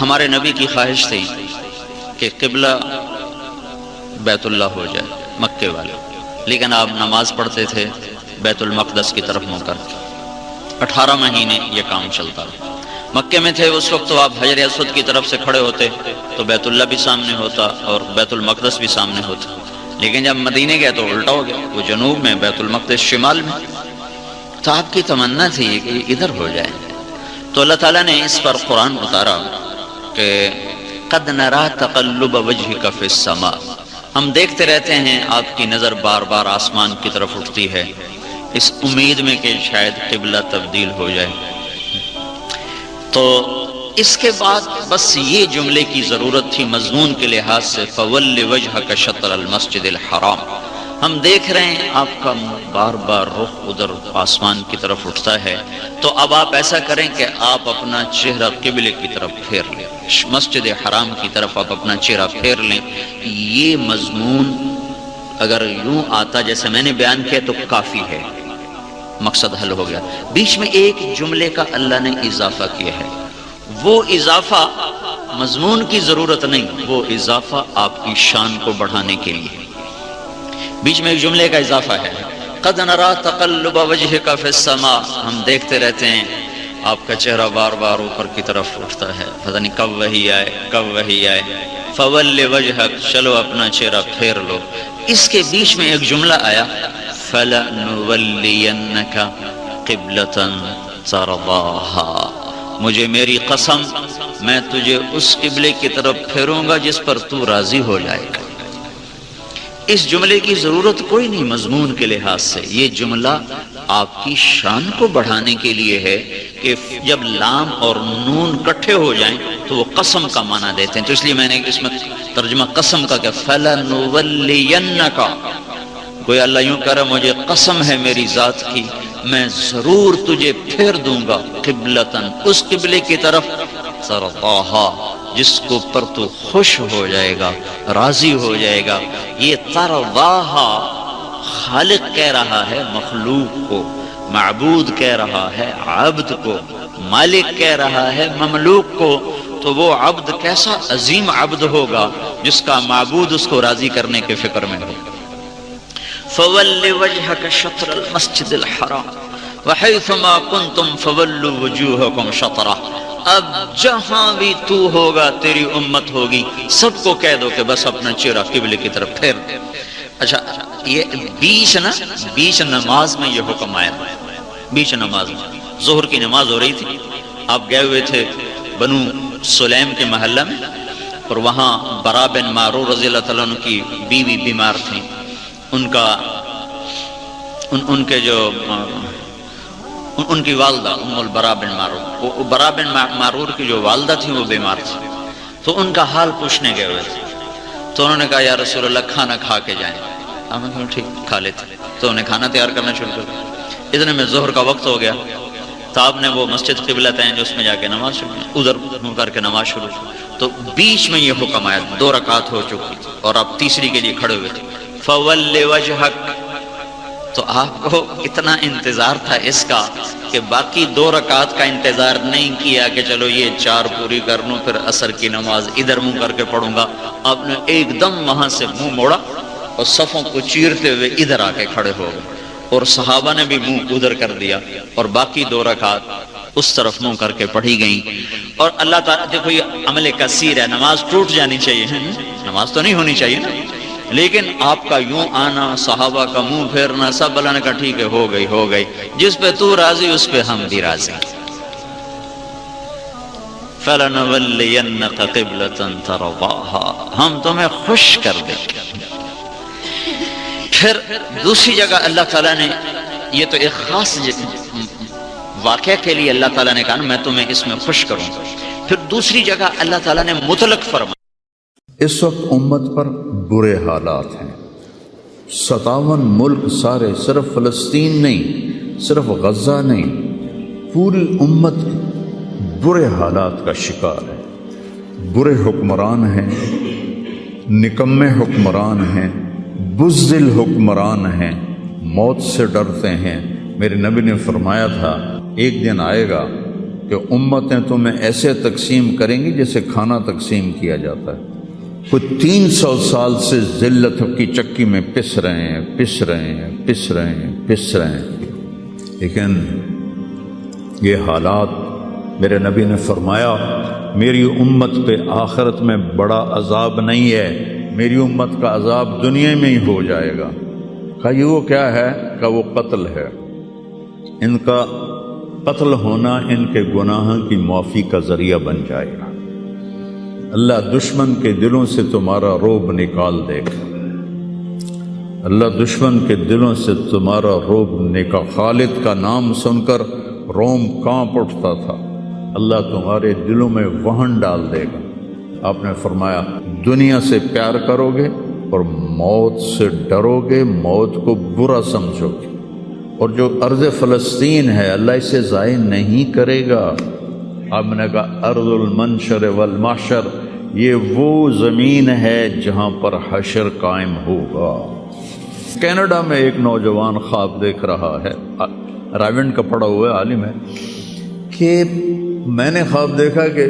ہمارے نبی کی خواہش تھی کہ قبلہ بیت اللہ ہو جائے مکے والے، لیکن آپ نماز پڑھتے تھے بیت المقدس کی طرف منہ کر کے۔ 18 مہینے یہ کام چلتا رہا۔ مکے میں تھے اس وقت تو آپ حجر اسود کی طرف سے کھڑے ہوتے تو بیت اللہ بھی سامنے ہوتا اور بیت المقدس بھی سامنے ہوتا، لیکن جب مدینے گئے تو الٹا ہو گیا، وہ جنوب میں، بیت المقدس شمال میں۔ تو آپ کی تمنا تھی کہ یہ ادھر ہو جائے، تو اللہ تعالیٰ نے اس پر قرآن اتارا کہ قد نرا تقلب وجهک فی السماء، ہم دیکھتے رہتے ہیں آپ کی نظر بار بار آسمان کی طرف اٹھتی ہے، اس امید میں کہ شاید قبلہ تبدیل ہو جائے۔ تو اس کے بعد بس یہ جملے کی ضرورت تھی مضمون کے لحاظ سے، فَوَلِّ وَجْهَكَ شَطْرَ الْمَسْجِدِ الْحَرَامِ۔ ہم دیکھ رہے ہیں آپ کا بار بار رخ ادھر آسمان کی طرف اٹھتا ہے، تو اب آپ ایسا کریں کہ آپ اپنا چہرہ قبلے کی طرف پھیر لیں، مسجد حرام کی طرف آپ اپنا چہرہ پھیر لیں۔ یہ مضمون اگر یوں آتا جیسے میں نے بیان کیا تو کافی ہے، مقصد حل ہو گیا۔ بیچ میں ایک جملے کا اللہ نے اضافہ کیا ہے، وہ اضافہ مضمون کی ضرورت نہیں، وہ اضافہ آپ کی شان کو بڑھانے کے لیے۔ بیچ میں ایک جملے کا اضافہ ہے، قد نرا تقلب وجهک فی السماء، ہم دیکھتے رہتے ہیں آپ کا چہرہ بار بار اوپر کی طرف اٹھتا ہے، پتہ نہیں کب وہی آئے کب وہی آئے۔ فول وجہک، چلو اپنا چہرہ پھیر لو۔ اس کے بیچ میں ایک جملہ آیا، فَلَنُوَلِّيَنَّكَ قِبْلَةً تَرْضَاهَا، مجھے میری قسم میں تجھے اس قبلے کی طرف پھیروں گا جس پر تو راضی ہو جائے گا۔ اس جملے کی ضرورت کوئی نہیں مضمون کے لحاظ سے، یہ جملہ آپ کی شان کو بڑھانے کے لیے ہے کہ جب لام اور نون کٹھے ہو جائیں تو وہ قسم کا معنی دیتے ہیں، تو اس لیے میں نے اس میں ترجمہ قسم کا کہ فَلَنُوَلِّيَنَّكَ، کوئی اللہ یوں کہہ رہا مجھے قسم ہے میری ذات کی، میں ضرور تجھے پھیر دوں گا قبلتاً، اس قبلے کی طرف ترضاها، جس کو پر تو خوش ہو جائے گا، راضی ہو جائے گا۔ یہ ترضاها خالق کہہ رہا ہے مخلوق کو، معبود کہہ رہا ہے عبد کو، مالک کہہ رہا ہے مملوک کو، تو وہ عبد کیسا عظیم عبد ہوگا جس کا معبود اس کو راضی کرنے کے فکر میں ہو۔ فَوَلِّ وَجْهَكَ شَطْرَ الْمَسْجِدِ الْحَرَامِ وَحَيْثُمَا كُنْتُمْ فَوَلُّوا وُجُوهَكُمْ شَطْرَهُ، اب جہاں بھی تو ہوگا، تیری امت ہوگی، سب کو کہہ دو کہ بس اپنا چہرہ قبلے کی طرف پھیر دے۔ اچھا یہ بیچ نماز میں یہ حکم آیا، بیچ نماز میں ظہر کی نماز ہو رہی تھی، آپ گئے ہوئے تھے بنو سلیم کے محلہ میں، اور وہاں برا بن معرور رضی اللہ تعالیٰ عنہ کی بیوی بیمار تھیں، ان کے جو ان کی والدہ ام البراء بن معرور، برا بن معرور کی جو والدہ تھیں وہ بیمار تھی، تو ان کا حال پوچھنے گئے ہوئے تھے، تو انہوں نے کہا یا رسول اللہ کھانا کھا کے جائیں، ہم نے کہا ٹھیک کھا لیتے، تو انہیں کھانا تیار کرنا شروع کر دیا۔ اتنے میں ظہر کا وقت ہو گیا، تو آپ نے وہ مسجد قبلتین جو اس میں جا کے نماز شروع، ادھر منہ کر کے نماز شروع، تو بیچ میں یہ حکم آیا، 2 رکعت ہو چکی اور آپ تیسری کے لیے کھڑے ہوئے تھے، فَوَلِّ وَجْهَكَ، تو آپ کو اتنا انتظار تھا اس کا کہ باقی 2 رکعت کا انتظار نہیں کیا کہ چلو یہ 4 پوری کر لوں پھر عصر کی نماز ادھر منہ کر کے پڑھوں گا، آپ نے ایک دم وہاں سے منہ موڑا اور صفوں کو چیرتے ہوئے ادھر آ کے کھڑے ہو گئے، اور صحابہ نے بھی منہ ادھر کر دیا، اور باقی 2 رکعت اس طرف منہ کر کے پڑھی گئیں۔ اور اللہ تعالیٰ دیکھو یہ عمل کثیر ہے، نماز ٹوٹ جانی چاہیے، نماز تو نہیں ہونی چاہیے نا، لیکن آپ کا یوں آنا، صحابہ کا منہ پھیرنا، سب اللہ نے کہا ٹھیک ہے ہو گئی، جس پہ تو راضی اس پہ ہم بھی راضی۔ فَلَنُوَلِّيَنَّكَ قِبْلَةً تَرْضَاهَا، ہم تمہیں خوش کر دیں گے۔ پھر دوسری جگہ اللہ تعالیٰ نے، یہ تو ایک خاص واقعہ کے لیے اللہ تعالیٰ نے کہا میں تمہیں اس میں خوش کروں گا، پھر دوسری جگہ اللہ تعالیٰ نے مطلق فرمایا۔ اس وقت امت پر برے حالات ہیں، 57 ملک سارے، صرف فلسطین نہیں، صرف غزہ نہیں، پوری امت برے حالات کا شکار ہے، برے حکمران ہیں، نکمے حکمران ہیں، بزدل حکمران ہیں، موت سے ڈرتے ہیں۔ میرے نبی نے فرمایا تھا ایک دن آئے گا کہ امتیں تمہیں ایسے تقسیم کریں گی جیسے کھانا تقسیم کیا جاتا ہے۔ کوئی 300 سال سے ذلت کی چکی میں پس رہے ہیں، لیکن یہ حالات، میرے نبی نے فرمایا میری امت پہ آخرت میں بڑا عذاب نہیں ہے، میری امت کا عذاب دنیا میں ہی ہو جائے گا۔ کہا یہ وہ کیا ہے؟ کہا وہ قتل ہے۔ ان کا قتل ہونا ان کے گناہوں کی معافی کا ذریعہ بن جائے گا۔ اللہ دشمن کے دلوں سے تمہارا روب نکال دے گا، اللہ دشمن کے دلوں سے تمہارا روب نکال۔ خالد کا نام سن کر روم کانپ اٹھتا تھا، اللہ تمہارے دلوں میں وہن ڈال دے گا۔ آپ نے فرمایا دنیا سے پیار کرو گے اور موت سے ڈرو گے، موت کو برا سمجھو گے، اور جو ارض فلسطین ہے اللہ اسے ضائع نہیں کرے گا۔ آپ نے کہا ارض المنشر والمحشر، یہ وہ زمین ہے جہاں پر حشر قائم ہوگا۔ کینیڈا میں ایک نوجوان خواب دیکھ رہا ہے، راونڈ کا پڑھا ہوا عالم ہے، کہ میں نے خواب دیکھا کہ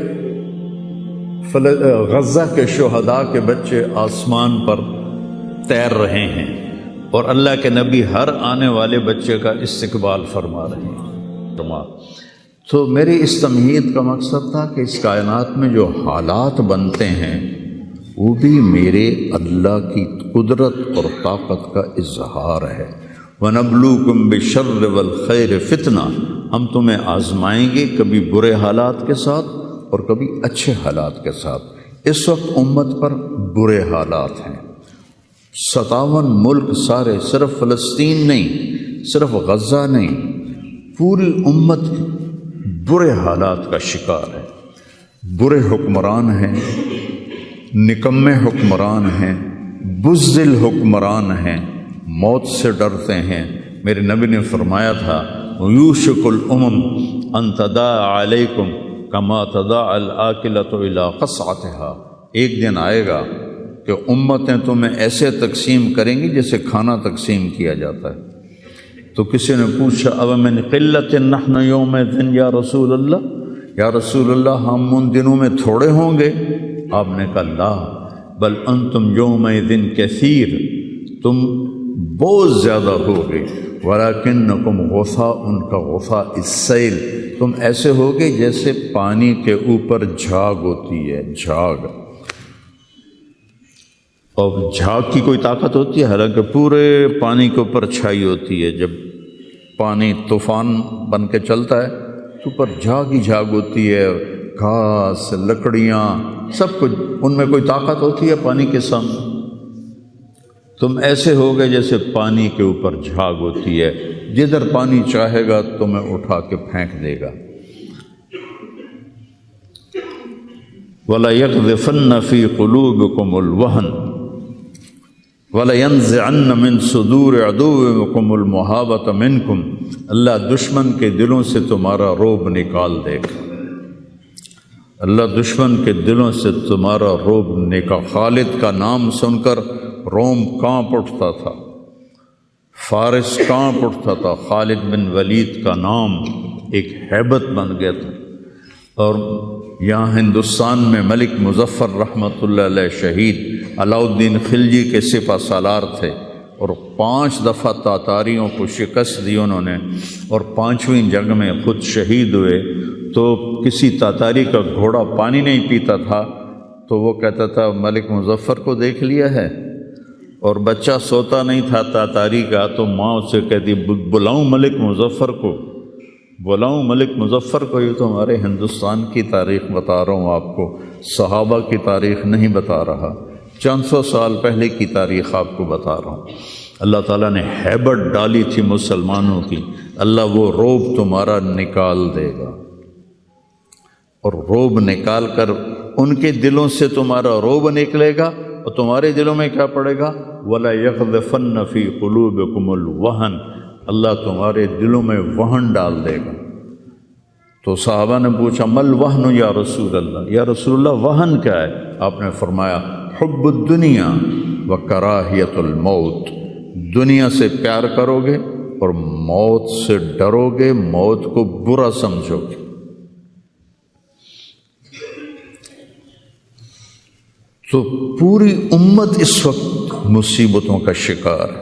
غزہ کے شہداء کے بچے آسمان پر تیر رہے ہیں اور اللہ کے نبی ہر آنے والے بچے کا استقبال فرما رہے ہیں۔ تو میری اس تمہید کا مقصد تھا کہ اس کائنات میں جو حالات بنتے ہیں وہ بھی میرے اللہ کی قدرت اور طاقت کا اظہار ہے۔ وَنَبْلُوكُمْ بِالشَّرِّ وَالْخَيْرِ فِتْنَةً، ہم تمہیں آزمائیں گے کبھی برے حالات کے ساتھ اور کبھی اچھے حالات کے ساتھ۔ اس وقت امت پر برے حالات ہیں، 57 ملک سارے، صرف فلسطین نہیں، صرف غزہ نہیں، پوری امت برے حالات کا شکار ہے۔ برے حکمران ہیں، نکمے حکمران ہیں، بزدل حکمران ہیں، موت سے ڈرتے ہیں۔ میرے نبی نے فرمایا تھا یوشک الامم ان تداعى علیکم کما تداعى الآکلۃ الی قصعتها، ایک دن آئے گا کہ امتیں تمہیں ایسے تقسیم کریں گی جیسے کھانا تقسیم کیا جاتا ہے۔ تو کسی نے پوچھا اب من قلت نحن یومئذ یا رسول اللہ، یا رسول اللہ ہم ان دنوں میں تھوڑے ہوں گے؟ آپ نے کہا لا بل انتم یومئذ کثیر، تم بہت زیادہ ہوگے، ولیکنکم غثاء، ان کا غثاء السیل، تم ایسے ہوگے جیسے پانی کے اوپر جھاگ ہوتی ہے، جھاگ، اور جھاگ کی کوئی طاقت ہوتی ہے؟ حالانکہ پورے پانی کے اوپر چھائی ہوتی ہے، جب پانی طوفان بن کے چلتا ہے تو اوپر جھاگ ہی جھاگ ہوتی ہے، گھاس، لکڑیاں، سب کچھ، ان میں کوئی طاقت ہوتی ہے پانی کے سامنے؟ تم ایسے ہوگے جیسے پانی کے اوپر جھاگ ہوتی ہے، جدھر پانی چاہے گا تمہیں اٹھا کے پھینک دے گا۔ وَلَيَقْذِفَنَّ فِي قُلُوبِكُمُ الْوَهْنَ وَلَيَنزِعَنَّ مِن صُدُورِ عَدُوِّكُمُ الْمُهَابَةَ مِنكُمْ، اللہ دشمن کے دلوں سے تمہارا روب نکال دے گا، اللہ دشمن کے دلوں سے تمہارا روب نکال۔ خالد کا نام سن کر روم کانپ اٹھتا تھا، فارس کانپ اٹھتا تھا، خالد بن ولید کا نام ایک ہیبت بن گیا تھا۔ اور یہاں ہندوستان میں ملک مظفر رحمۃ اللہ علیہ شہید علاء الدین خلجی کے سپہ سالار تھے، اور 5 دفعہ تاتاریوں کو شکست دی انہوں نے، اور 5ویں جنگ میں خود شہید ہوئے۔ تو کسی تاتاری کا گھوڑا پانی نہیں پیتا تھا تو وہ کہتا تھا ملک مظفر کو دیکھ لیا ہے، اور بچہ سوتا نہیں تھا تاتاری کا تو ماں اسے کہتی بلاؤں ملک مظفر کو، بلاؤں ملک مظفر کو۔ یہ تو ہمارے ہندوستان کی تاریخ بتا رہا ہوں آپ کو، صحابہ کی تاریخ نہیں بتا رہا، 400 سال پہلے کی تاریخ آپ کو بتا رہا ہوں۔ اللہ تعالیٰ نے ہیبت ڈالی تھی مسلمانوں کی، اللہ وہ روب تمہارا نکال دے گا، اور روب نکال کر ان کے دلوں سے تمہارا روب نکلے گا، اور تمہارے دلوں میں کیا پڑے گا؟ وَلَيَقْذِفَنَّ فِي قُلُوبِكُمُ الْوَهْنَ، اللہ تمہارے دلوں میں وہن ڈال دے گا۔ تو صحابہ نے پوچھا مل وہن یا رسول اللہ، یا رسول اللہ وہن کیا ہے؟ آپ نے فرمایا حب الدنیا وکراہیت الموت، دنیا سے پیار کرو گے اور موت سے ڈرو گے، موت کو برا سمجھو گے۔ تو پوری امت اس وقت مصیبتوں کا شکار ہے۔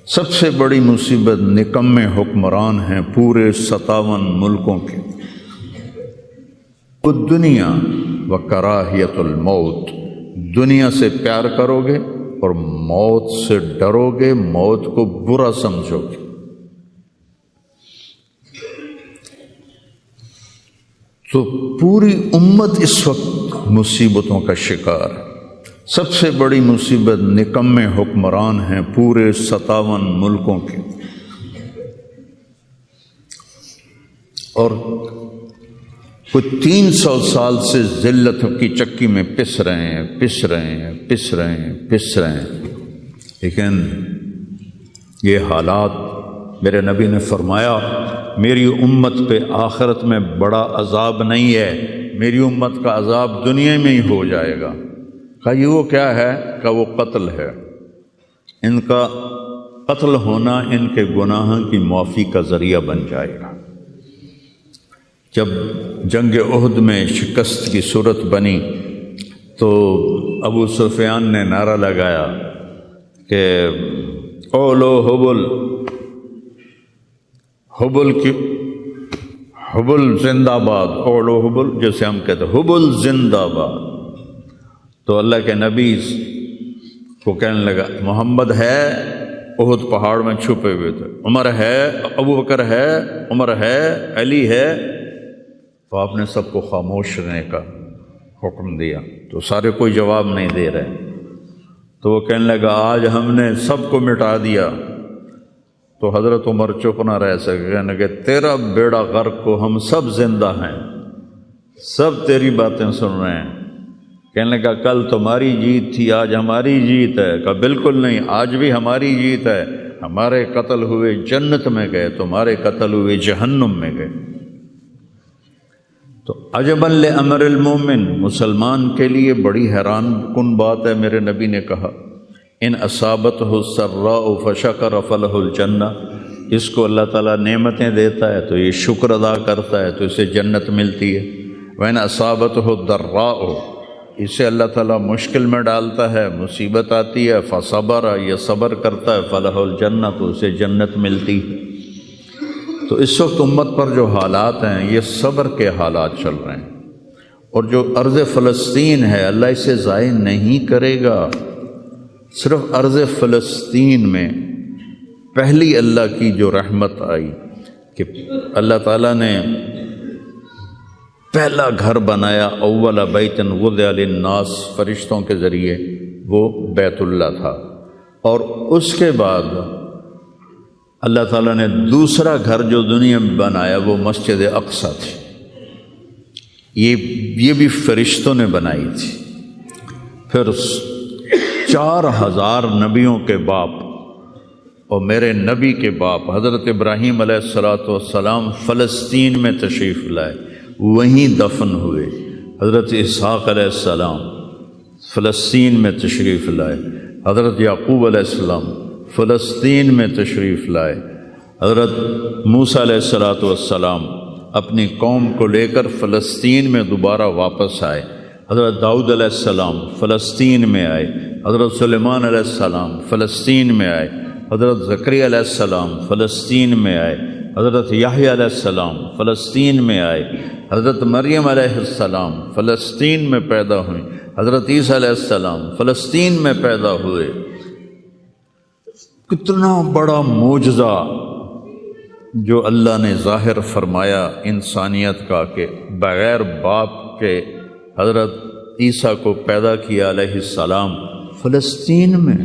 سب سے بڑی مصیبت نکمے حکمران ہیں پورے 57 ملکوں کے۔ دنیا و کراہیت الموت، دنیا سے پیار کرو گے اور موت سے ڈرو گے، موت کو برا سمجھو گے۔ تو پوری امت اس وقت مصیبتوں کا شکار ہے۔ سب سے بڑی مصیبت نکمے حکمران ہیں پورے 57 ملکوں کے، اور وہ 300 سال سے ذلت کی چکی میں پس رہے ہیں، لیکن یہ حالات، میرے نبی نے فرمایا میری امت پہ آخرت میں بڑا عذاب نہیں ہے، میری امت کا عذاب دنیا میں ہی ہو جائے گا۔ کہا یہ وہ کیا ہے؟ کہ وہ قتل ہے، ان کا قتل ہونا ان کے گناہوں کی معافی کا ذریعہ بن جائے گا۔ جب جنگ احد میں شکست کی صورت بنی تو ابو سفیان نے نعرہ لگایا کہ اولو حبل، حبل زندہ باد، اولو حبل، جیسے ہم کہتے ہیں حبل زندہ باد۔ تو اللہ کے نبی کو کہنے لگا محمد ہے، احد پہاڑ میں چھپے ہوئے تھے، عمر ہے، ابو بکر ہے، عمر ہے، علی ہے۔ تو آپ نے سب کو خاموش رہنے کا حکم دیا، تو سارے کوئی جواب نہیں دے رہے۔ تو وہ کہنے لگا آج ہم نے سب کو مٹا دیا۔ تو حضرت عمر چپ نہ رہ سکے، کہنے کہ تیرا بیڑا غرق کو، ہم سب زندہ ہیں، سب تیری باتیں سن رہے ہیں۔ کہنے لگا کل تمہاری جیت تھی، آج ہماری جیت ہے۔ کہا بالکل نہیں، آج بھی ہماری جیت ہے، ہمارے قتل ہوئے جنت میں گئے، تمہارے قتل ہوئے جہنم میں گئے۔ تو عجباً لامر المومن، مسلمان کے لیے بڑی حیران کن بات ہے، میرے نبی نے کہا ان اصابتہ السراء فشکر فلہ الجنہ، اس کو اللہ تعالیٰ نعمتیں دیتا ہے تو یہ شکر ادا کرتا ہے تو اسے جنت ملتی ہے۔ وَإِنْ أَصَابَتْهُ الضَّرَّاءُ، اسے اللہ تعالیٰ مشکل میں ڈالتا ہے، مصیبت آتی ہے، فصبر، یہ صبر کرتا ہے، فلہ الجنہ، تو اسے جنت ملتی ہے۔ تو اس وقت امت پر جو حالات ہیں یہ صبر کے حالات چل رہے ہیں، اور جو ارض فلسطین ہے اللہ اسے ضائع نہیں کرے گا۔ صرف ارض فلسطین میں پہلی اللہ کی جو رحمت آئی کہ اللہ تعالیٰ نے پہلا گھر بنایا، اول بیت وضع للناس، فرشتوں کے ذریعے، وہ بیت اللہ تھا، اور اس کے بعد اللہ تعالیٰ نے دوسرا گھر جو دنیا میں بنایا وہ مسجد اقصیٰ تھی، یہ بھی فرشتوں نے بنائی تھی۔ پھر 4000 نبیوں کے باپ اور میرے نبی کے باپ حضرت ابراہیم علیہ السلام فلسطین میں تشریف لائے، وہیں دفن ہوئے۔ حضرت اسحاق علیہ السلام فلسطین میں تشریف لائے، حضرت یعقوب علیہ السلام فلسطین میں تشریف لائے، حضرت موسیٰ علیہ السلام اپنی قوم کو لے کر فلسطین میں دوبارہ واپس آئے، حضرت داؤد علیہ السلام فلسطین میں آئے، حضرت سلیمان علیہ السلام فلسطین میں آئے، حضرت زکریا علیہ السلام فلسطین میں آئے، حضرت یحییٰ علیہ السلام فلسطین میں آئے، حضرت مریم علیہ السلام فلسطین میں پیدا ہوئیں، حضرت عیسیٰ علیہ السلام فلسطین میں پیدا ہوئے۔ کتنا بڑا معجزہ جو اللہ نے ظاہر فرمایا انسانیت کا، کہ بغیر باپ کے حضرت عیسیٰ کو پیدا کیا علیہ السلام فلسطین میں۔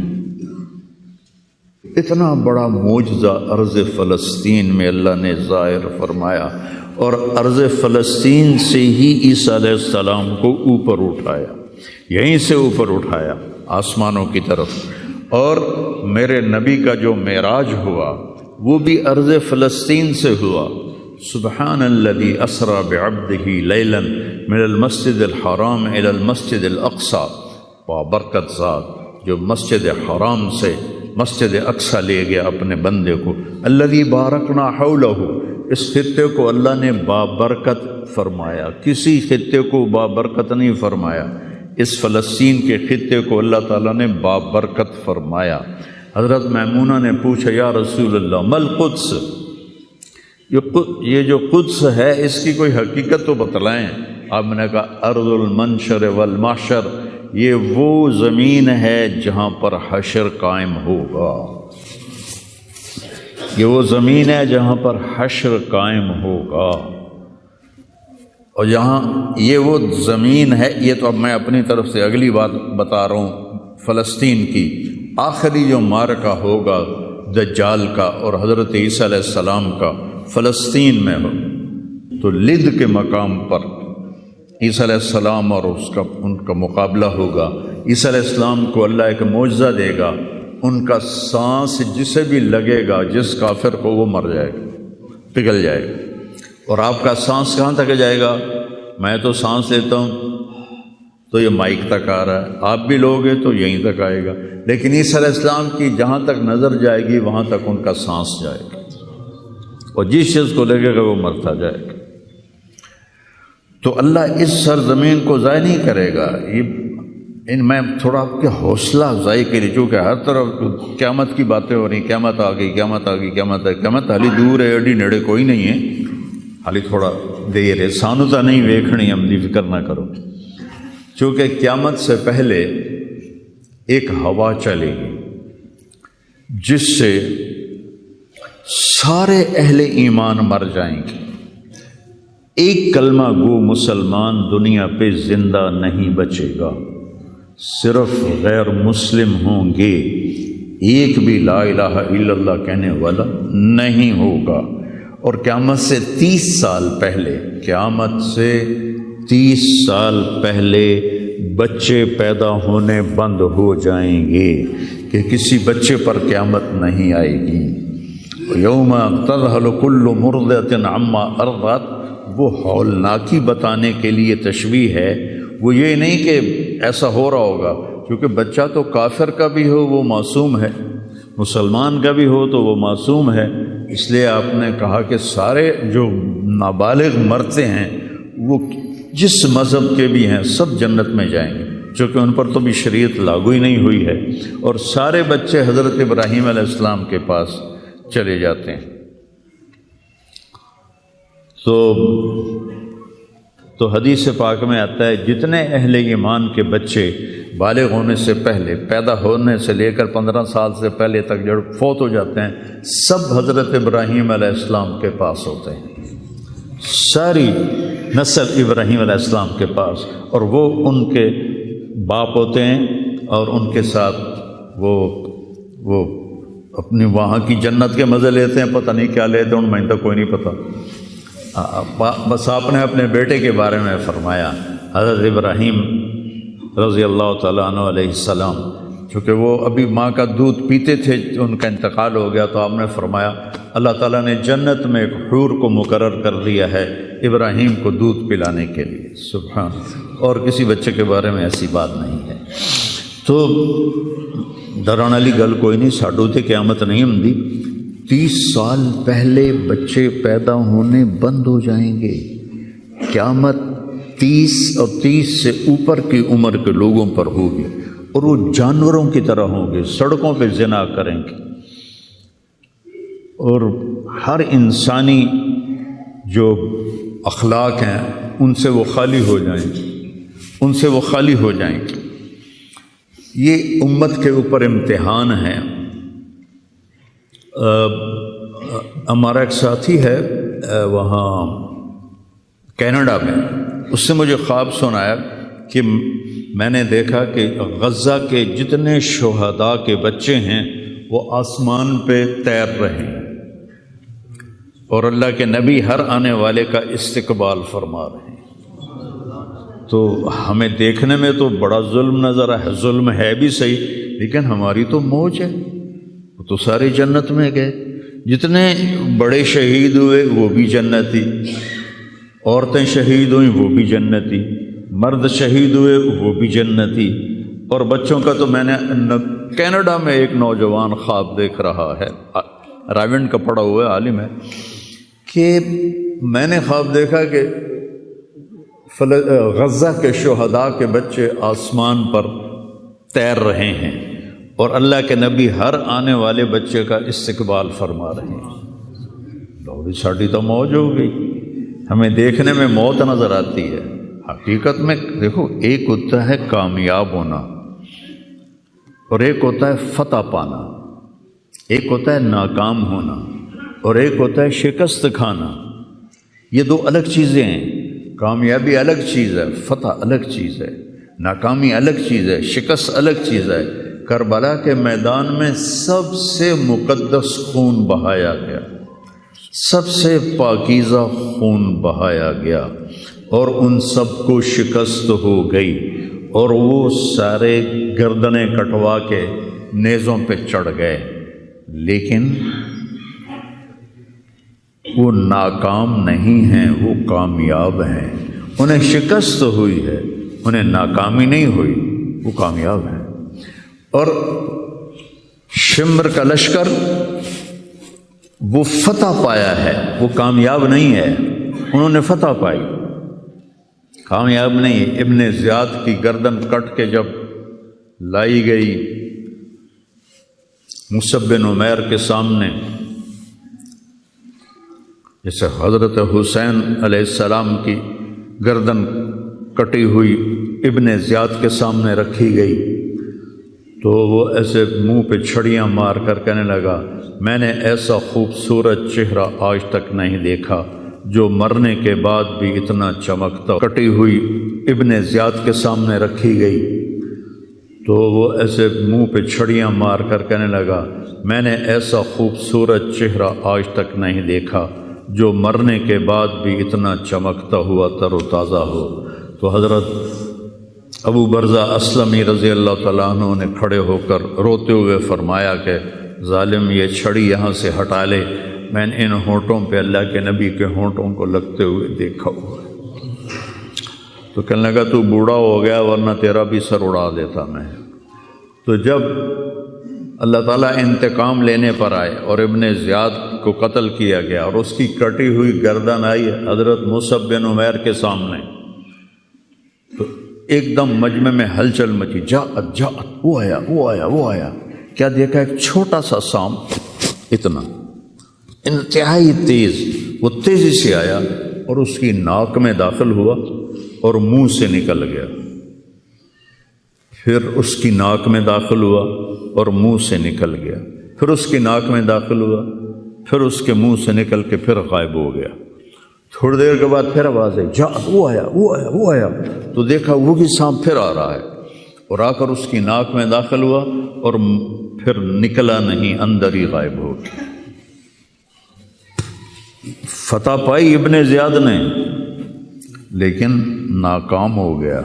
اتنا بڑا معجزہ ارض فلسطین میں اللہ نے ظاہر فرمایا، اور ارض فلسطین سے ہی عیسیٰ علیہ السلام کو اوپر اٹھایا، یہیں سے اوپر اٹھایا آسمانوں کی طرف۔ اور میرے نبی کا جو معراج ہوا وہ بھی ارض فلسطین سے ہوا۔ سبحان الذی اسری بعبدہ لیلا من المسجد الحرام الی المسجد الاقصی، بابرکت ذات جو مسجد حرام سے مسجد اقصی لے گیا اپنے بندے کو۔ الذی بارکنا حولہ، اس خطے کو اللہ نے بابرکت فرمایا، کسی خطے کو بابرکت نہیں فرمایا۔ اس فلسطین کے خطے کو اللہ تعالیٰ نے بابرکت فرمایا۔ حضرت میمونہ نے پوچھا یا رسول اللہ مل قدس، یہ جو قدس ہے اس کی کوئی حقیقت تو بتلائیں۔ آپ نے کہا ارض المنشر والمحشر، یہ وہ زمین ہے جہاں پر حشر قائم ہوگا، یہ وہ زمین ہے جہاں پر حشر قائم ہوگا۔ اور یہاں یہ وہ زمین ہے، یہ تو اب میں اپنی طرف سے اگلی بات بتا رہا ہوں، فلسطین کی آخری جو معرکہ ہوگا دجال کا اور حضرت عیسیٰ علیہ السلام کا فلسطین میں ہو، تو لد کے مقام پر عیسیٰ علیہ السلام اور ان کا مقابلہ ہوگا۔ عیسیٰ علیہ السلام کو اللہ ایک معجزہ دے گا، ان کا سانس جسے بھی لگے گا، جس کافر کو، وہ مر جائے گا، پگھل جائے گا۔ اور آپ کا سانس کہاں تک جائے گا؟ میں تو سانس لیتا ہوں تو یہ مائک تک آ رہا ہے، آپ بھی لوگ ہیں تو یہیں تک آئے گا، لیکن عیسیٰ علیہ السلام کی جہاں تک نظر جائے گی وہاں تک ان کا سانس جائے گا، اور جس چیز کو لگے گا وہ مرتا جائے گا۔ تو اللہ اس سرزمین کو ضائع نہیں کرے گا۔ میں تھوڑا آپ کے حوصلہ افزائی کے لیے، چونکہ ہر طرف قیامت کی باتیں ہو رہی، قیامت آ گئی، قیامت آ گئی، قیامت ہے، قیامت حالی دور ہے، ایڈی نیڑے کوئی نہیں ہے، حالی تھوڑا دیر ہے، سانو تا نہیں ویکھنی، ہم دی فکر نہ کرو۔ چونکہ قیامت سے پہلے ایک ہوا چلے گی جس سے سارے اہل ایمان مر جائیں گے، ایک کلمہ گو مسلمان دنیا پہ زندہ نہیں بچے گا، صرف غیر مسلم ہوں گے، ایک بھی لا الہ الا اللہ کہنے والا نہیں ہوگا۔ اور قیامت سے 30 سال پہلے، قیامت سے 30 سال پہلے بچے پیدا ہونے بند ہو جائیں گے کہ کسی بچے پر قیامت نہیں آئے گی۔ یوم تذہل کل مرضعۃ عما ارضعت، وہ ہولناکی بتانے کے لیے تشبیہ ہے، وہ یہ نہیں کہ ایسا ہو رہا ہوگا، کیونکہ بچہ تو کافر کا بھی ہو وہ معصوم ہے، مسلمان کا بھی ہو تو وہ معصوم ہے، اس لیے آپ نے کہا کہ سارے جو نابالغ مرتے ہیں وہ جس مذہب کے بھی ہیں سب جنت میں جائیں گے، چونکہ ان پر تو بھی شریعت لاگو ہی نہیں ہوئی ہے، اور سارے بچے حضرت ابراہیم علیہ السلام کے پاس چلے جاتے ہیں۔ تو حدیث پاک میں آتا ہے جتنے اہل ایمان کے بچے بالغ ہونے سے پہلے، پیدا ہونے سے لے کر 15 سال سے پہلے تک جو فوت ہو جاتے ہیں، سب حضرت ابراہیم علیہ السلام کے پاس ہوتے ہیں، ساری نسل ابراہیم علیہ السلام کے پاس، اور وہ ان کے باپ ہوتے ہیں، اور ان کے ساتھ وہ اپنی وہاں کی جنت کے مزے لیتے ہیں، پتہ نہیں کیا لیتے ہیں، میں تو کوئی نہیں پتہ، بس آپ نے اپنے بیٹے کے بارے میں فرمایا حضرت ابراہیم رضی اللہ تعالیٰ عنہ علیہ السلام، چونکہ وہ ابھی ماں کا دودھ پیتے تھے، ان کا انتقال ہو گیا، تو آپ نے فرمایا اللہ تعالیٰ نے جنت میں ایک حور کو مقرر کر دیا ہے ابراہیم کو دودھ پلانے کے لیے، سبحان، اور کسی بچے کے بارے میں ایسی بات نہیں ہے۔ تو ڈران والی گل کوئی نہیں، ساڈو تے قیامت نہیں ہوندی، 30 سال پہلے بچے پیدا ہونے بند ہو جائیں گے، قیامت 30 اور 30 سے اوپر کی عمر کے لوگوں پر ہوگی، اور وہ جانوروں کی طرح ہوں گے، سڑکوں پہ زنا کریں گے، اور ہر انسانی جو اخلاق ہیں ان سے وہ خالی ہو جائیں گے، ان سے وہ خالی ہو جائیں گے۔ یہ امت کے اوپر امتحان ہے۔ ہمارا ایک ساتھی ہے وہاں کینیڈا میں، اس نے مجھے خواب سنایا کہ میں نے دیکھا کہ غزہ کے جتنے شہداء کے بچے ہیں وہ آسمان پہ تیر رہے ہیں، اور اللہ کے نبی ہر آنے والے کا استقبال فرما رہے ہیں۔ تو ہمیں دیکھنے میں تو بڑا ظلم نظر ہے، ظلم ہے بھی صحیح، لیکن ہماری تو موج ہے، وہ تو سارے جنت میں گئے، جتنے بڑے شہید ہوئے وہ بھی جنتی، عورتیں شہید ہوئیں وہ بھی جنتی، مرد شہید ہوئے وہ بھی جنتی، اور بچوں کا تو میں نے کینیڈا میں ایک نوجوان خواب دیکھ رہا ہے، راونڈ کا پڑھا ہوا عالم ہے، کہ میں نے خواب دیکھا کہ غزہ کے شہداء کے بچے آسمان پر تیر رہے ہیں اور اللہ کے نبی ہر آنے والے بچے کا استقبال فرما رہے ہیں۔ لوگی ساڑی تو موج ہو گئی، ہمیں دیکھنے میں موت نظر آتی ہے، حقیقت میں دیکھو ایک ہوتا ہے کامیاب ہونا اور ایک ہوتا ہے فتح پانا، ایک ہوتا ہے ناکام ہونا اور ایک ہوتا ہے شکست کھانا۔ یہ دو الگ چیزیں ہیں، کامیابی الگ چیز ہے، فتح الگ چیز ہے، ناکامی الگ چیز ہے، شکست الگ چیز ہے۔ کربلا کے میدان میں سب سے مقدس خون بہایا گیا، سب سے پاکیزہ خون بہایا گیا اور ان سب کو شکست ہو گئی اور وہ سارے گردنیں کٹوا کے نیزوں پہ چڑھ گئے، لیکن وہ ناکام نہیں ہیں، وہ کامیاب ہیں۔ انہیں شکست ہوئی ہے، انہیں ناکامی نہیں ہوئی، وہ کامیاب ہیں۔ اور شمر کا لشکر وہ فتح پایا ہے، وہ کامیاب نہیں ہے، انہوں نے فتح پائی، کامیاب نہیں۔ ابن زیاد کی گردن کٹ کے جب لائی گئی مصعب بن عمیر کے سامنے، جیسے حضرت حسین علیہ السلام کی گردن کٹی ہوئی ابن زیاد کے سامنے رکھی گئی تو وہ ایسے منہ پہ چھڑیاں مار کر کہنے لگا، میں نے ایسا خوبصورت چہرہ آج تک نہیں دیکھا جو مرنے کے بعد بھی اتنا چمکتا۔ کٹی ہوئی ابن زیاد کے سامنے رکھی گئی تو وہ ایسے منہ پہ چھڑیاں مار کر کہنے لگا، میں نے ایسا خوبصورت چہرہ آج تک نہیں دیکھا جو مرنے کے بعد بھی اتنا چمکتا ہوا تر و تازہ ہو۔ تو حضرت ابو برزہ اسلمی رضی اللہ تعالیٰ عنہ نے کھڑے ہو کر روتے ہوئے فرمایا کہ ظالم یہ چھڑی یہاں سے ہٹا لے، میں نے ان ہونٹوں پہ اللہ کے نبی کے ہونٹوں کو لگتے ہوئے دیکھا ہوا ہے۔ تو کہنے لگا تو بوڑھا ہو گیا ورنہ تیرا بھی سر اڑا دیتا میں۔ تو جب اللہ تعالیٰ انتقام لینے پر آئے اور ابن زیاد کو قتل کیا گیا اور اس کی کٹی ہوئی گردن آئی حضرت مصعب بن عمیر کے سامنے، تو ایک دم مجمع میں ہلچل مچی، جاءت جاءت، وہ آیا وہ آیا وہ آیا۔ کیا دیکھا؟ ایک چھوٹا سا سانپ، اتنا انتہائی تیز، وہ تیزی سے آیا اور اس کی ناک میں داخل ہوا اور منہ سے نکل گیا، پھر اس کی ناک میں داخل ہوا اور منہ سے نکل گیا، پھر اس کی ناک میں داخل ہوا، پھر اس کے منہ سے نکل کے پھر غائب ہو گیا۔ تھوڑی دیر کے بعد پھر آواز آئی، جا وہ آیا وہ آیا وہ آیا۔ تو دیکھا وہی سانپ پھر آ رہا ہے اور آ کر اس کی ناک میں داخل ہوا اور پھر نکلا نہیں، اندر ہی غائب ہو گیا۔ فتح پائی ابن زیاد نے لیکن ناکام ہو گیا،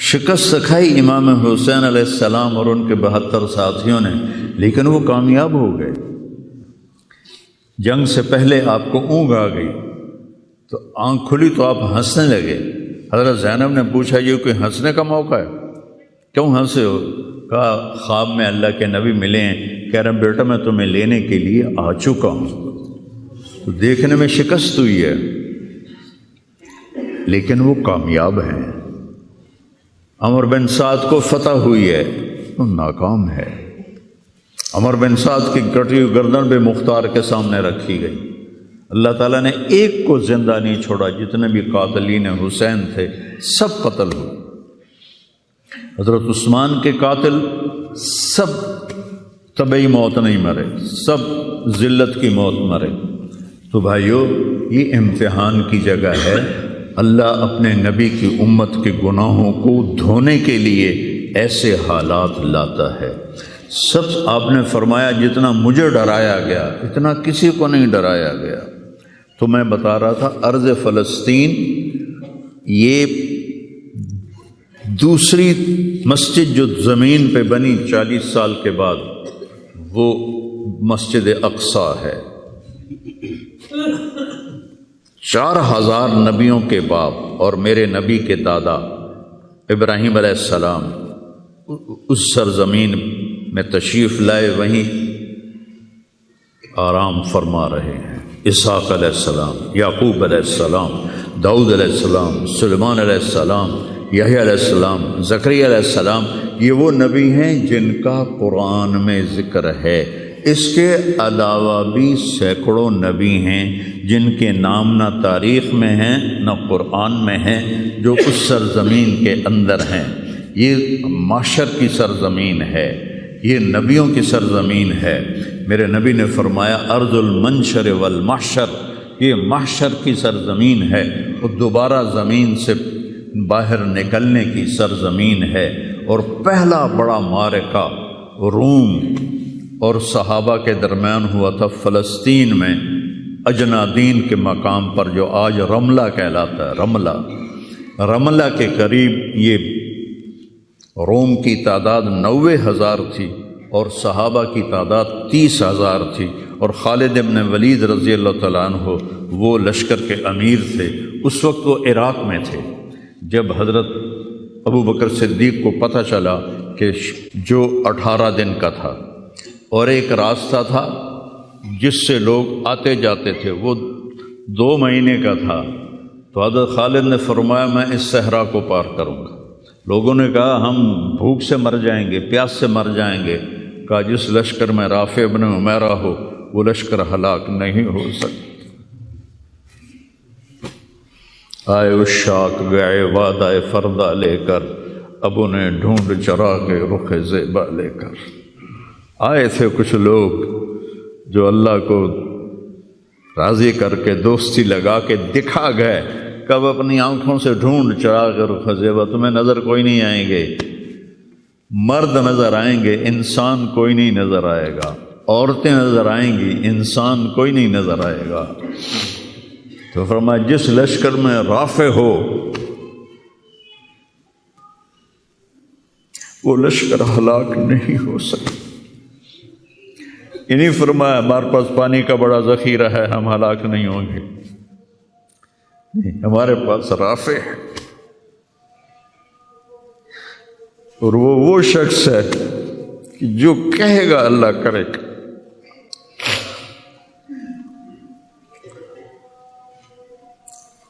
شکست کھائی امام حسین علیہ السلام اور ان کے 72 ساتھیوں نے، لیکن وہ کامیاب ہو گئے۔ جنگ سے پہلے آپ کو اونگ آ گئی تو آنکھ کھلی تو آپ ہنسنے لگے۔ حضرت زینب نے پوچھا یہ کوئی ہنسنے کا موقع ہے، کیوں ہنسے ہو؟ کہا خواب میں اللہ کے نبی ملے ہیں، کہہ رہے بیٹا میں تمہیں لینے کے لیے آ چکا ہوں۔ تو دیکھنے میں شکست ہوئی ہے لیکن وہ کامیاب ہیں۔ عمر بن سعد کو فتح ہوئی ہے، وہ ناکام ہے۔ عمر بن سعد کی کٹی ہوئی گردن بے مختار کے سامنے رکھی گئی، اللہ تعالیٰ نے ایک کو زندہ نہیں چھوڑا، جتنے بھی قاتلین حسین تھے سب قتل ہوئے۔ حضرت عثمان کے قاتل سب طبعی موت نہیں مرے، سب ذلت کی موت مرے۔ تو بھائیو یہ امتحان کی جگہ ہے، اللہ اپنے نبی کی امت کے گناہوں کو دھونے کے لیے ایسے حالات لاتا ہے۔ سب آپ نے فرمایا جتنا مجھے ڈرایا گیا اتنا کسی کو نہیں ڈرایا گیا۔ تو میں بتا رہا تھا ارض فلسطین یہ دوسری مسجد جو زمین پہ بنی 40 سال کے بعد، وہ مسجد اقصی ہے۔ 4000 نبیوں کے باپ اور میرے نبی کے دادا ابراہیم علیہ السلام اس سرزمین میں تشریف لائے، وہیں آرام فرما رہے ہیں۔ اسحاق علیہ السلام، یعقوب علیہ السلام، داؤد علیہ السلام، سلیمان علیہ السلام، یحییٰ علیہ السلام، زکریا علیہ السلام، یہ وہ نبی ہیں جن کا قرآن میں ذکر ہے۔ اس کے علاوہ بھی سینکڑوں نبی ہیں جن کے نام نہ تاریخ میں ہیں نہ قرآن میں ہیں، جو اس سرزمین کے اندر ہیں۔ یہ محشر کی سرزمین ہے، یہ نبیوں کی سرزمین ہے۔ میرے نبی نے فرمایا ارض المنشر والمحشر، یہ محشر کی سرزمین ہے، اور دوبارہ زمین سے باہر نکلنے کی سرزمین ہے۔ اور پہلا بڑا معرکہ روم اور صحابہ کے درمیان ہوا تھا فلسطین میں، اجنادین کے مقام پر، جو آج رملہ کہلاتا ہے۔ رملہ کے قریب یہ روم کی تعداد 90,000 تھی اور صحابہ کی تعداد 30,000 تھی، اور خالد بن ولید رضی اللہ تعالیٰ عنہ وہ لشکر کے امیر تھے۔ اس وقت وہ عراق میں تھے۔ جب حضرت ابو بکر صدیق کو پتہ چلا کہ جو 18 دن کا تھا اور ایک راستہ تھا جس سے لوگ آتے جاتے تھے وہ 2 مہینے کا تھا، تو حضرت خالد نے فرمایا میں اس صحرا کو پار کروں گا۔ لوگوں نے کہا ہم بھوک سے مر جائیں گے، پیاس سے مر جائیں گے۔ کہا جس لشکر میں رافع بن عمیرہ ہو وہ لشکر ہلاک نہیں ہو سکتا۔ آئے اشاق گئے وعدہ فردہ لے کر، ابو نے ڈھونڈ چراغ رخ زیبا لے کر۔ آئے تھے کچھ لوگ جو اللہ کو راضی کر کے دوستی لگا کے دکھا گئے، کب اپنی آنکھوں سے ڈھونڈ چراغ رخ زیبا، تمہیں نظر کوئی نہیں آئیں گے، مرد نظر آئیں گے، انسان کوئی نہیں نظر آئے گا، عورتیں نظر آئیں گی، انسان کوئی نہیں نظر آئے گا۔ تو فرمایا جس لشکر میں رافع ہو وہ لشکر ہلاک نہیں ہو سکتا۔ انہیں فرمایا ہمارے پاس پانی کا بڑا ذخیرہ ہے، ہم ہلاک نہیں ہوں گے، نہیں، ہمارے پاس رافع ہے۔ اور وہ شخص ہے کہ جو کہے گا اللہ کرے گا۔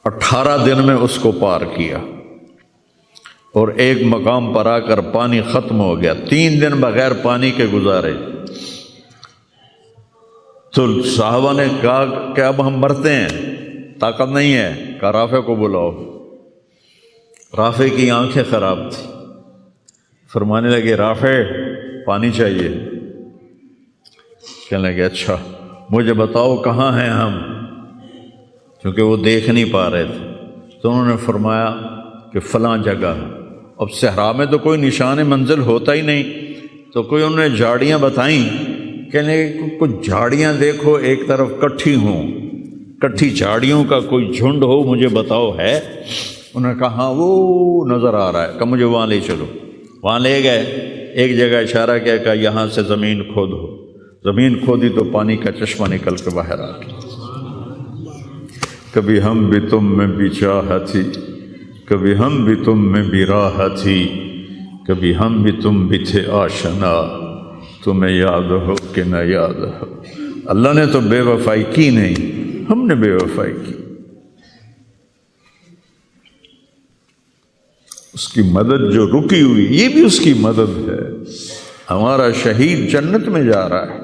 18 دن میں اس کو پار کیا، اور ایک مقام پر آ کر پانی ختم ہو گیا۔ 3 دن بغیر پانی کے گزارے، تو صحابہ نے کہا کہ اب ہم مرتے ہیں، طاقت نہیں ہے۔ کہا رافع کو بلاؤ۔ رافع کی آنکھیں خراب تھی، فرمانے لگے رافع پانی چاہیے۔ کہنے لگے اچھا مجھے بتاؤ کہاں ہیں ہم، کیونکہ وہ دیکھ نہیں پا رہے تھے۔ تو انہوں نے فرمایا کہ فلاں جگہ۔ اب صحرا میں تو کوئی نشان منزل ہوتا ہی نہیں، تو کوئی انہوں نے جھاڑیاں بتائیں، کہنے کچھ جھاڑیاں دیکھو ایک طرف کٹھی ہوں، کٹھی جھاڑیوں کا کوئی جھنڈ ہو، مجھے بتاؤ ہے؟ انہوں نے کہا ہاں وہ نظر آ رہا ہے، کہ مجھے وہاں لے چلو۔ وہاں لے گئے، ایک جگہ اشارہ کیا کہ یہاں سے زمین کھودو۔ زمین کھودی تو پانی کا چشمہ نکل کے باہر آ گیا۔ کبھی ہم بھی تم میں بھی چاہ تھی، کبھی ہم بھی تم میں بھی راہ تھی، کبھی ہم بھی تم بھی تھے آشنا، تمہیں یاد ہو کہ نہ یاد ہو۔ اللہ نے تو بے وفائی کی نہیں، ہم نے بے وفائی کی۔ اس کی مدد جو رکی ہوئی، یہ بھی اس کی مدد ہے۔ ہمارا شہید جنت میں جا رہا ہے،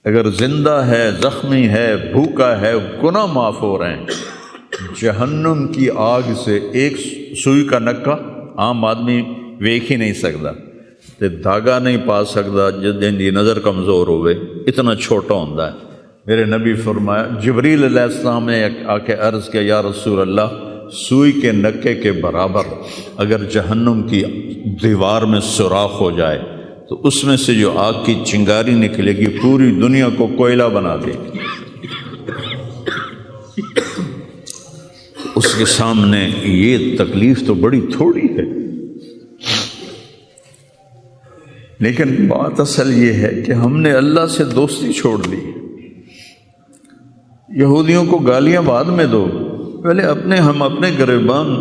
اگر زندہ ہے، زخمی ہے، بھوکا ہے، گناہ معاف ہو رہے ہیں۔ جہنم کی آگ سے ایک سوئی کا نکا عام آدمی ویکھ ہی نہیں سکتا، تے دھاگا نہیں پا سکتا جن دی نظر کمزور ہوئے، اتنا چھوٹا ہوتا ہے۔ میرے نبی فرمایا، جبریل علیہ السلام نے آ کے عرض کیا یا رسول اللہ، سوئی کے نکے کے برابر اگر جہنم کی دیوار میں سوراخ ہو جائے تو اس میں سے جو آگ کی چنگاری نکلے گی پوری دنیا کو کوئلہ بنا دے گی۔ اس کے سامنے یہ تکلیف تو بڑی تھوڑی ہے، لیکن بات اصل یہ ہے کہ ہم نے اللہ سے دوستی چھوڑ لی۔ یہودیوں کو گالیاں بعد میں دو، پہلے ہم اپنے گریبان۔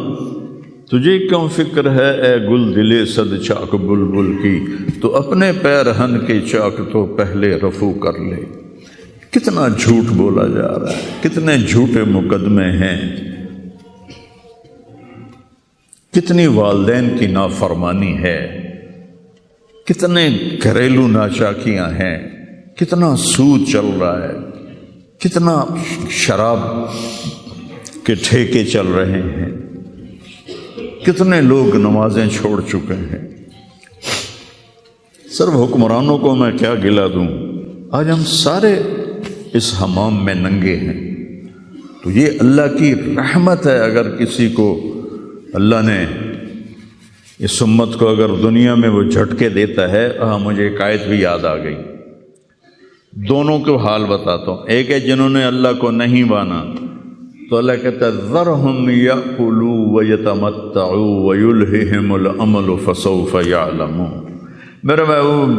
تجھے کیوں فکر ہے اے گل دلے صد چاک بلبل کی، تو اپنے پیرہن کی چاک تو پہلے رفو کر لے۔ کتنا جھوٹ بولا جا رہا ہے، کتنے جھوٹے مقدمے ہیں، کتنی والدین کی نافرمانی ہے، کتنے گھریلو ناچاکیاں ہیں، کتنا سود چل رہا ہے، کتنا شراب کے ٹھیکے چل رہے ہیں، کتنے لوگ نمازیں چھوڑ چکے ہیں۔ صرف حکمرانوں کو میں کیا گلہ دوں، آج ہم سارے اس حمام میں ننگے ہیں۔ تو یہ اللہ کی رحمت ہے، اگر کسی کو اللہ نے اس امت کو اگر دنیا میں وہ جھٹکے دیتا ہے۔ مجھے ایک آیت بھی یاد آ گئی، دونوں کو حال بتاتا ہوں۔ ایک ہے جنہوں نے اللہ کو نہیں مانا، تو اللہ کہتا ہے ذرہم یأکلوا ویتمتعوا ویلہہم الامل فسوف یعلمون۔ میرے محبوب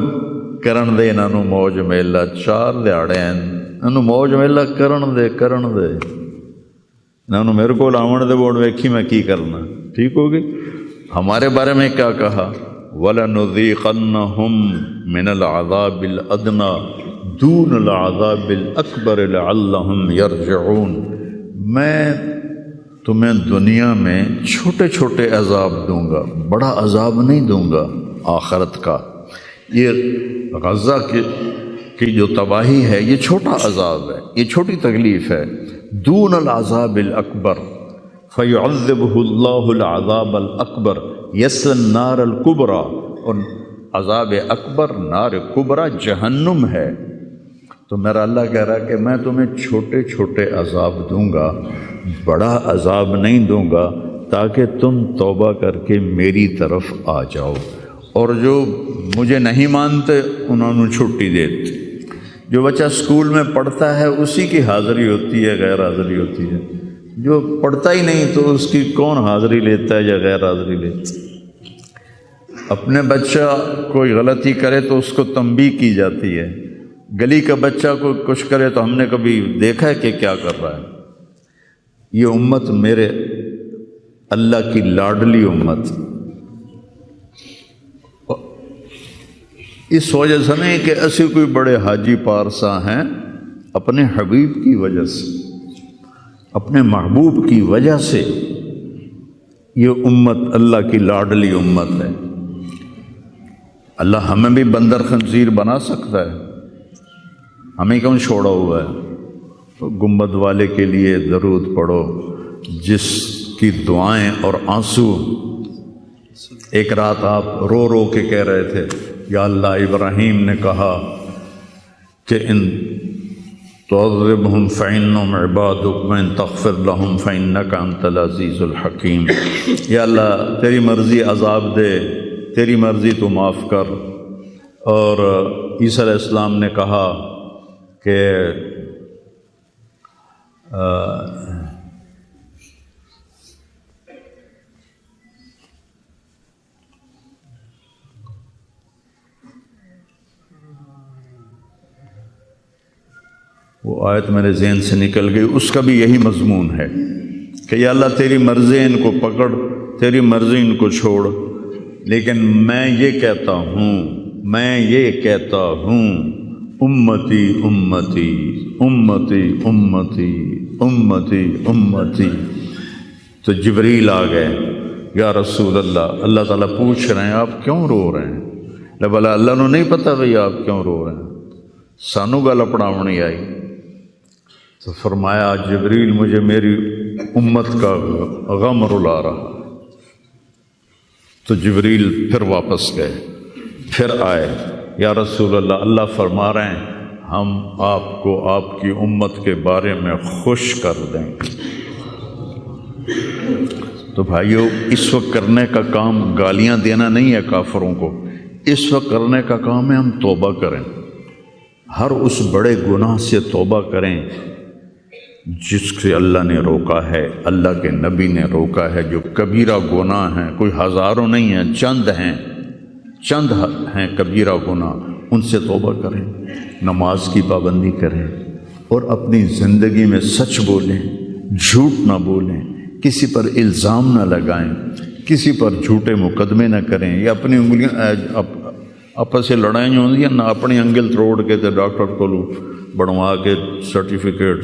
کرن دے انہاں نوں موج میلا، 4 دہاڑے انہاں نوں موج میلا کرن دے انہاں نوں میرے کول آون دے، ووٹ ویکھی میں کی کرنا، ٹھیک ہوگی۔ ہمارے بارے میں کیا کہا، وَلَنُذِيقَنَّهُم مِّنَ الْعَذَابِ الْأَدْنَىٰ دُونَ الْعَذَابِ الْأَكْبَرِ لَعَلَّهُمْ يَرْجِعُونَ۔ میں تمہیں دنیا میں چھوٹے چھوٹے عذاب دوں گا، بڑا عذاب نہیں دوں گا آخرت کا۔ یہ غزہ کی جو تباہی ہے یہ چھوٹا عذاب ہے، یہ چھوٹی تکلیف ہے۔ دون العذاب الاکبر فیعذبہ اللہ العذاب الاکبر یصلی النار الکبریٰ، اور عذاب اکبر نار کبریٰ جہنم ہے۔ تو میرا اللہ کہہ رہا ہے کہ میں تمہیں چھوٹے چھوٹے عذاب دوں گا، بڑا عذاب نہیں دوں گا، تاکہ تم توبہ کر کے میری طرف آ جاؤ، اور جو مجھے نہیں مانتے انہوں نے چھٹی دیتے۔ جو بچہ اسکول میں پڑھتا ہے اسی کی حاضری ہوتی ہے، غیر حاضری ہوتی ہے۔ جو پڑھتا ہی نہیں تو اس کی کون حاضری لیتا ہے یا غیر حاضری لیتا ہے۔ اپنے بچہ کوئی غلطی کرے تو اس کو تنبیہ کی جاتی ہے، گلی کا بچہ کوئی کچھ کرے تو ہم نے کبھی دیکھا ہے کہ کیا کر رہا ہے۔ یہ امت میرے اللہ کی لاڈلی امت، اس وجہ سے نہیں کہ ایسے کوئی بڑے حاجی پارسا ہیں، اپنے حبیب کی وجہ سے، اپنے محبوب کی وجہ سے یہ امت اللہ کی لاڈلی امت ہے۔ اللہ ہمیں بھی بندر خنزیر بنا سکتا ہے، ہمیں کیوں چھوڑا ہوا ہے؟ تو گنبد والے کے لیے درود پڑھو، جس کی دعائیں اور آنسو، ایک رات آپ رو رو کے کہہ رہے تھے یا اللہ، ابراہیم نے کہا کہ ان تعذبہم فإنہم عبادک وإن تغفر لہم فإنک انت العزیز الحکیم۔ یا اللہ تیری مرضی عذاب دے، تیری مرضی تو معاف کر۔ اور عیسیٰ علیہ السلام نے کہا کہ وہ آیت میرے ذہن سے نکل گئی، اس کا بھی یہی مضمون ہے کہ یا اللہ تیری مرضی ان کو پکڑ، تیری مرضی ان کو چھوڑ، لیکن میں یہ کہتا ہوں امتی امتی امتی امتی امتی امتی۔ تو جبریل آ گئے، یا رسول اللہ، اللہ تعالیٰ پوچھ رہے ہیں آپ کیوں رو رہے ہیں؟ بھلا اللہ نو نہیں پتہ بھئی آپ کیوں رو رہے ہیں، سانو گل پڑھاونی آئی۔ تو فرمایا جبریل مجھے میری امت کا غم رلا رہا۔ تو جبریل پھر واپس گئے، پھر آئے، یا رسول اللہ، اللہ فرما رہے ہیں ہم آپ کو آپ کی امت کے بارے میں خوش کر دیں گے۔ تو بھائیو، اس وقت کرنے کا کام گالیاں دینا نہیں ہے کافروں کو، اس وقت کرنے کا کام ہے ہم توبہ کریں، ہر اس بڑے گناہ سے توبہ کریں جس سے اللہ نے روکا ہے، اللہ کے نبی نے روکا ہے۔ جو کبیرہ گناہ ہیں، کوئی ہزاروں نہیں ہیں، چند ہیں کبیرہ گناہ، ان سے توبہ کریں، نماز کی پابندی کریں، اور اپنی زندگی میں سچ بولیں، جھوٹ نہ بولیں، کسی پر الزام نہ لگائیں، کسی پر جھوٹے مقدمے نہ کریں، یا اپنی انگلیاں آپس سے لڑائیں ہوندی ہیں نہ، اپنی انگل تروڑ کے تے ڈاکٹر کو بڑھوا کے سرٹیفکیٹ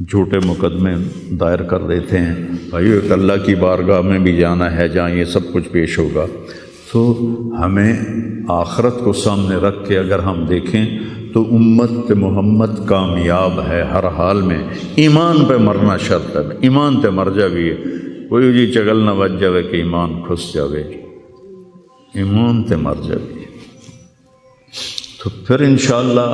جھوٹے مقدمے دائر کر دیتے ہیں، بھائی ایک اللہ کی بارگاہ میں بھی جانا ہے جہاں یہ سب کچھ پیش ہوگا۔ تو ہمیں آخرت کو سامنے رکھ کے اگر ہم دیکھیں تو امت محمد کامیاب ہے ہر حال میں۔ ایمان پہ مرنا شرط ہے، ایمان تے مر جاوی ہے، کوئی جی چگل نہ بچ جاوے کہ ایمان کھس جاوے، ایمان تے مر جاوی ہے۔ تو پھر انشاءاللہ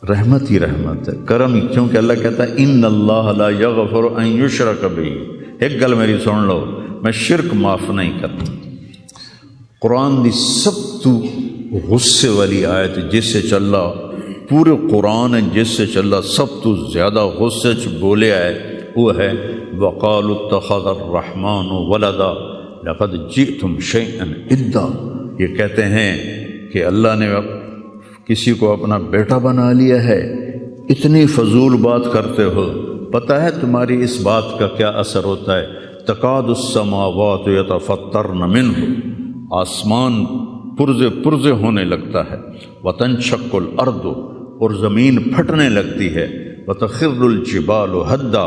رحمت ہی رحمت ہے، کرم ہی، کیونکہ اللہ کہتا ہے ان اللہ لا یغفر ان یشرک بہ۔ ایک گل میری سن لو، میں شرک معاف نہیں کرتا۔ قرآن دی سب تو غصے والی آیت جس سے چلا پورے قرآن جس سے چلا سب تو زیادہ غصے چ بولے آئے وہ ہے وقالوا اتخذ الرحمن ولدا لقد جئتم شیئا ادا۔ یہ کہتے ہیں کہ اللہ نے کسی کو اپنا بیٹا بنا لیا ہے، اتنی فضول بات کرتے ہو، پتہ ہے تمہاری اس بات کا کیا اثر ہوتا ہے؟ تکاد السماوات یتفطرن منہ، آسمان پرزے ہونے لگتا ہے، وتنشق الارض، اور زمین پھٹنے لگتی ہے، وتخر الجبال ہدا،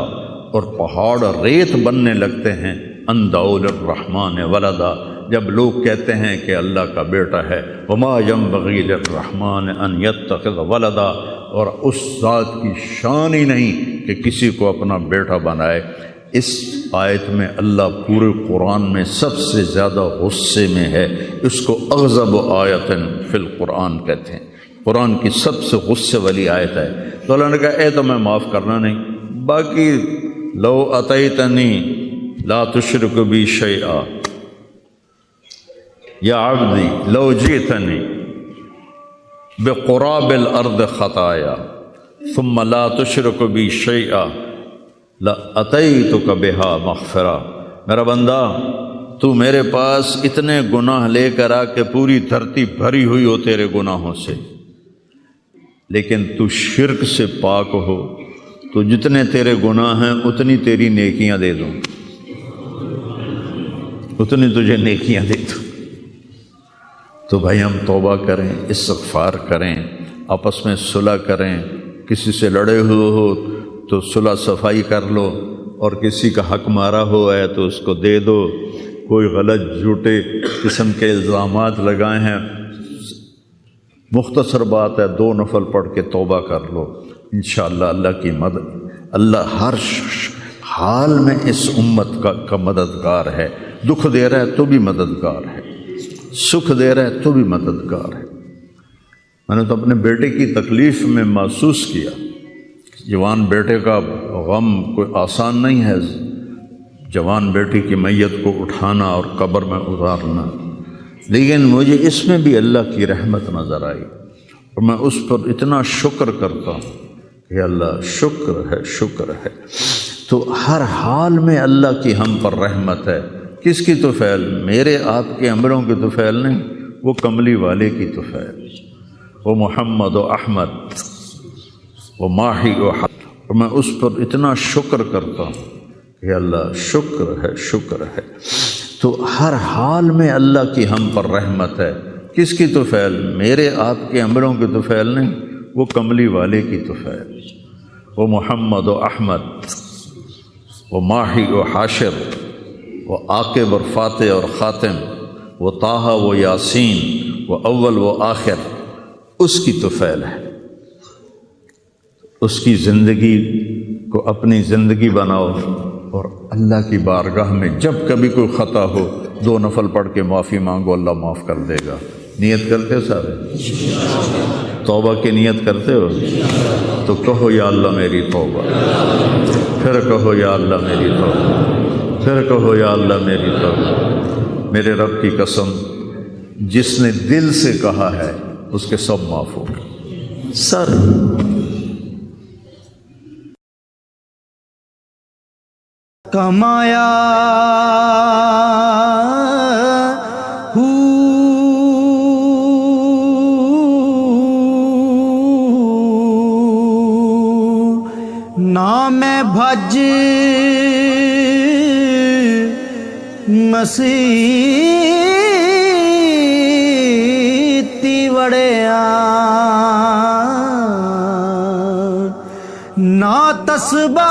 اور پہاڑ ریت بننے لگتے ہیں، ان دعوا للرحمن ولدا، جب لوگ کہتے ہیں کہ اللہ کا بیٹا ہے، وما ينبغي للرحمن ان يتخذ ولدا، اور اس ذات کی شان ہی نہیں کہ کسی کو اپنا بیٹا بنائے۔ اس آیت میں اللہ پورے قرآن میں سب سے زیادہ غصے میں ہے، اس کو اغضب آیت فی القرآن کہتے ہیں، قرآن کی سب سے غصے والی آیت ہے۔ تو اللہ نے کہا اے تو میں معاف کرنا نہیں، باقی لو اتیتنی لا تشرک بی شیئا یا عبدی لو جئتنی بقراب الارض خطایا ثم لا تشرک بی شیئا لاتیتک بہا مغفرہ۔ میرا بندہ تو میرے پاس اتنے گناہ لے کر آ کے پوری دھرتی بھری ہوئی ہو تیرے گناہوں سے، لیکن تو شرک سے پاک ہو تو جتنے تیرے گناہ ہیں اتنی تیری نیکیاں دے دوں، اتنی تجھے نیکیاں دے دوں۔ تو بھائی ہم توبہ کریں، استغفار کریں، آپس میں صلح کریں، کسی سے لڑے ہوئے ہو تو صلح صفائی کر لو، اور کسی کا حق مارا ہوا ہے تو اس کو دے دو، کوئی غلط جھوٹے قسم کے الزامات لگائے ہیں، مختصر بات ہے 2 نفل پڑھ کے توبہ کر لو، انشاءاللہ اللہ کی مدد، اللہ ہر حال میں اس امت کا مددگار ہے، دکھ دے رہا ہے تو بھی مددگار ہے، سکھ دے رہا ہے تو بھی مددگار ہے۔ میں نے تو اپنے بیٹے کی تکلیف میں محسوس کیا، جوان بیٹے کا غم کوئی آسان نہیں ہے، جوان بیٹی کی میت کو اٹھانا اور قبر میں اتارنا، لیکن مجھے اس میں بھی اللہ کی رحمت نظر آئی، اور میں اس پر اتنا شکر کرتا ہوں کہ اللہ شکر ہے، شکر ہے۔ تو ہر حال میں اللہ کی ہم پر رحمت ہے۔ کس کی طفیل؟ میرے آپ کے عملوں کی طفیل نہیں، وہ کملی والے کی طفیل، وہ محمد و احمد، وہ ماہی و حق، اور میں اس پر اتنا شکر کرتا ہوں کہ اللہ شکر ہے، شکر ہے۔ تو ہر حال میں اللہ کی ہم پر رحمت ہے۔ کس کی طفیل؟ میرے آپ کے عملوں کی طفیل نہیں، وہ کملی والے کی طفیل، وہ محمد و احمد، وہ ماہی و حاشر، وہ عاقب اور فاتح اور خاتم، وہ طٰہٰ و یاسین، وہ اول و آخر، اس کی طفیل ہے۔ اس کی زندگی کو اپنی زندگی بناؤ، اور اللہ کی بارگاہ میں جب کبھی کوئی خطا ہو 2 نفل پڑھ کے معافی مانگو، اللہ معاف کر دے گا۔ نیت کرتے ہو سارے؟ توبہ کی نیت کرتے ہو؟ تو کہو یا اللہ میری توبہ، پھر کہو یا اللہ میری توبہ، پھر کہو یا اللہ میری توبہ۔ میرے رب کی قسم، جس نے دل سے کہا ہے اس کے سب معاف ہو گئے۔ سر کمایا نہ میں بھج مسیح تی وڑیا تسبا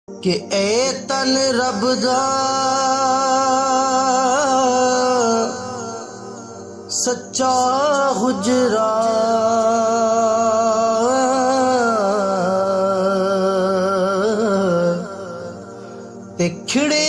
کہ اے تن رب دا سچا حجرا تے کھڑے